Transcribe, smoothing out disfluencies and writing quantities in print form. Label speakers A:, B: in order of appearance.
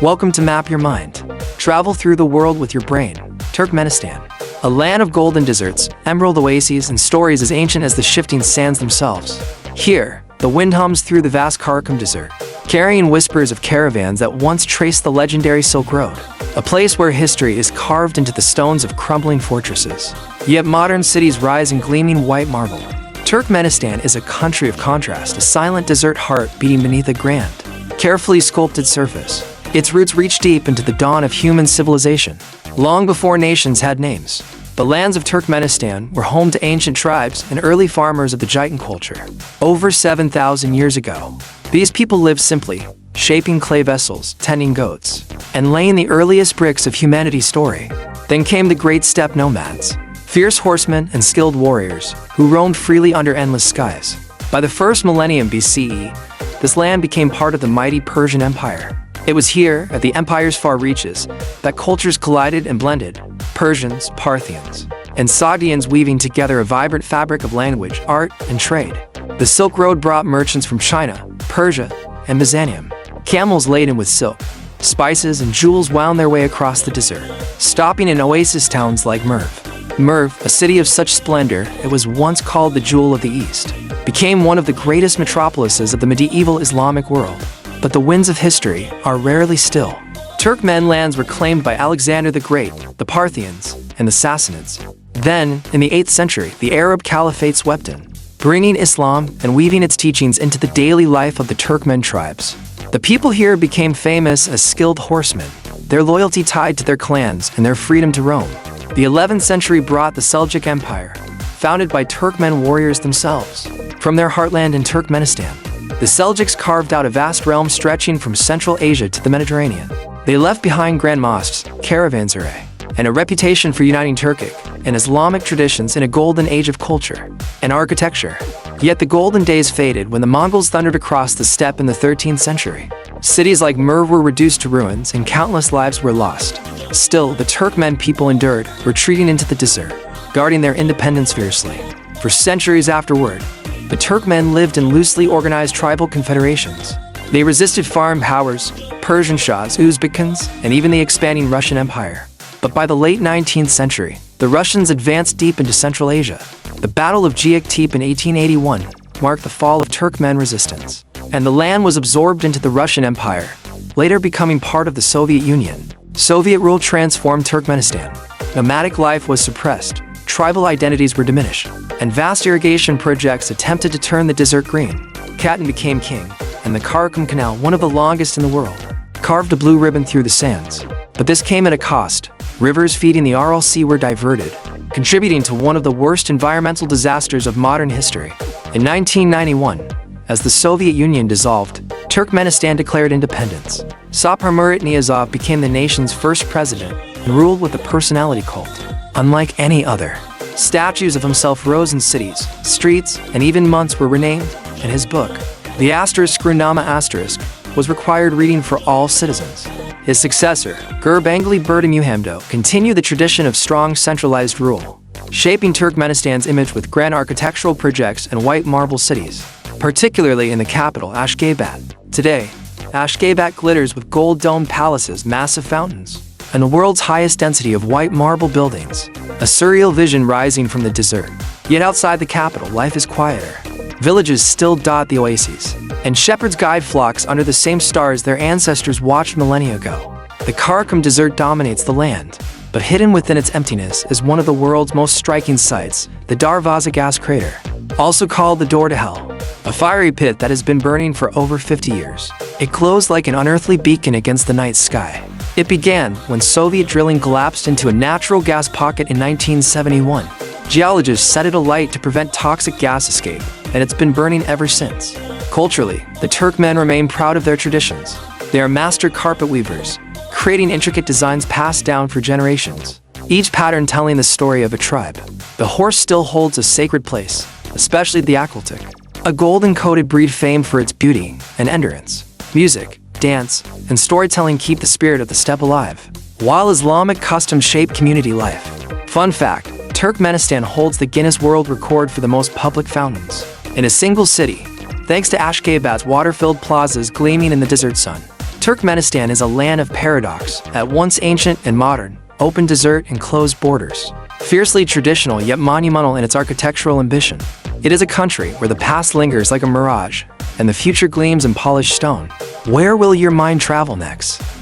A: Welcome to Map Your Mind. Travel through the world with your brain. Turkmenistan. A land of golden deserts, emerald oases, and stories as ancient as the shifting sands themselves. Here, the wind hums through the vast Karakum Desert, carrying whispers of caravans that once traced the legendary Silk Road. A place where history is carved into the stones of crumbling fortresses. Yet modern cities rise in gleaming white marble. Turkmenistan is a country of contrast, a silent desert heart beating beneath a grand, carefully sculpted surface. Its roots reach deep into the dawn of human civilization. Long before nations had names, the lands of Turkmenistan were home to ancient tribes and early farmers of the Jaitan culture. Over 7,000 years ago, these people lived simply, shaping clay vessels, tending goats, and laying the earliest bricks of humanity's story. Then came the great steppe nomads, fierce horsemen and skilled warriors who roamed freely under endless skies. By the first millennium BCE, this land became part of the mighty Persian Empire. It was here, at the empire's far reaches, that cultures collided and blended, Persians, Parthians, and Sogdians weaving together a vibrant fabric of language, art, and trade. The Silk Road brought merchants from China, Persia, and Byzantium. Camels laden with silk, spices, and jewels wound their way across the desert, stopping in oasis towns like Merv. Merv, a city of such splendor it was once called the Jewel of the East, became one of the greatest metropolises of the medieval Islamic world. But the winds of history are rarely still. Turkmen lands were claimed by Alexander the Great, the Parthians, and the Sassanids. Then, in the 8th century, the Arab Caliphate swept in, bringing Islam and weaving its teachings into the daily life of the Turkmen tribes. The people here became famous as skilled horsemen, their loyalty tied to their clans and their freedom to roam. The 11th century brought the Seljuk Empire, founded by Turkmen warriors themselves. From their heartland in Turkmenistan, the Seljuks carved out a vast realm stretching from Central Asia to the Mediterranean. They left behind grand mosques, caravanserai, and a reputation for uniting Turkic and Islamic traditions in a golden age of culture and architecture. Yet the golden days faded when the Mongols thundered across the steppe in the 13th century. Cities like Merv were reduced to ruins and countless lives were lost. Still, the Turkmen people endured, retreating into the desert, guarding their independence fiercely. For centuries afterward, the Turkmen lived in loosely organized tribal confederations. They resisted foreign powers, Persian Shahs, Uzbekans, and even the expanding Russian Empire. But by the late 19th century, the Russians advanced deep into Central Asia. The Battle of Geik-Tepe in 1881 marked the fall of Turkmen resistance, and the land was absorbed into the Russian Empire, later becoming part of the Soviet Union. Soviet rule transformed Turkmenistan. Nomadic life was suppressed, tribal identities were diminished, and vast irrigation projects attempted to turn the desert green. Katan became king, and the Karakum Canal, one of the longest in the world, carved a blue ribbon through the sands. But this came at a cost. Rivers feeding the Aral Sea were diverted, contributing to one of the worst environmental disasters of modern history. In 1991, as the Soviet Union dissolved, Turkmenistan declared independence. Sapar Murat Niyazov became the nation's first president and ruled with a personality cult unlike any other. Statues of himself rose in cities, streets, and even months were renamed, and his book, the ****, was required reading for all citizens. His successor, Gurbanguly Berdimuhamdo, continued the tradition of strong centralized rule, shaping Turkmenistan's image with grand architectural projects and white marble cities, particularly in the capital, Ashgabat. Today, Ashgabat glitters with gold-domed palaces, massive fountains, and the world's highest density of white marble buildings, a surreal vision rising from the desert. Yet outside the capital, life is quieter. Villages still dot the oases, and shepherds guide flocks under the same stars their ancestors watched millennia ago. The Karakum Desert dominates the land, but hidden within its emptiness is one of the world's most striking sights, the Darvaza gas crater, also called the Door to Hell, a fiery pit that has been burning for over 50 years. It glows like an unearthly beacon against the night sky. It began when Soviet drilling collapsed into a natural gas pocket in 1971. Geologists set it alight to prevent toxic gas escape, and it's been burning ever since. Culturally, the Turkmen remain proud of their traditions. They are master carpet weavers, creating intricate designs passed down for generations, each pattern telling the story of a tribe. The horse still holds a sacred place, especially the Akultik, a golden-coated breed famed for its beauty and endurance. Music, dance, and storytelling keep the spirit of the steppe alive, while Islamic customs shape community life. Fun fact, Turkmenistan holds the Guinness World Record for the most public fountains in a single city, thanks to Ashgabat's water-filled plazas gleaming in the desert sun. Turkmenistan is a land of paradox, at once ancient and modern, open desert and closed borders. Fiercely traditional yet monumental in its architectural ambition. It is a country where the past lingers like a mirage, and the future gleams in polished stone. Where will your mind travel next?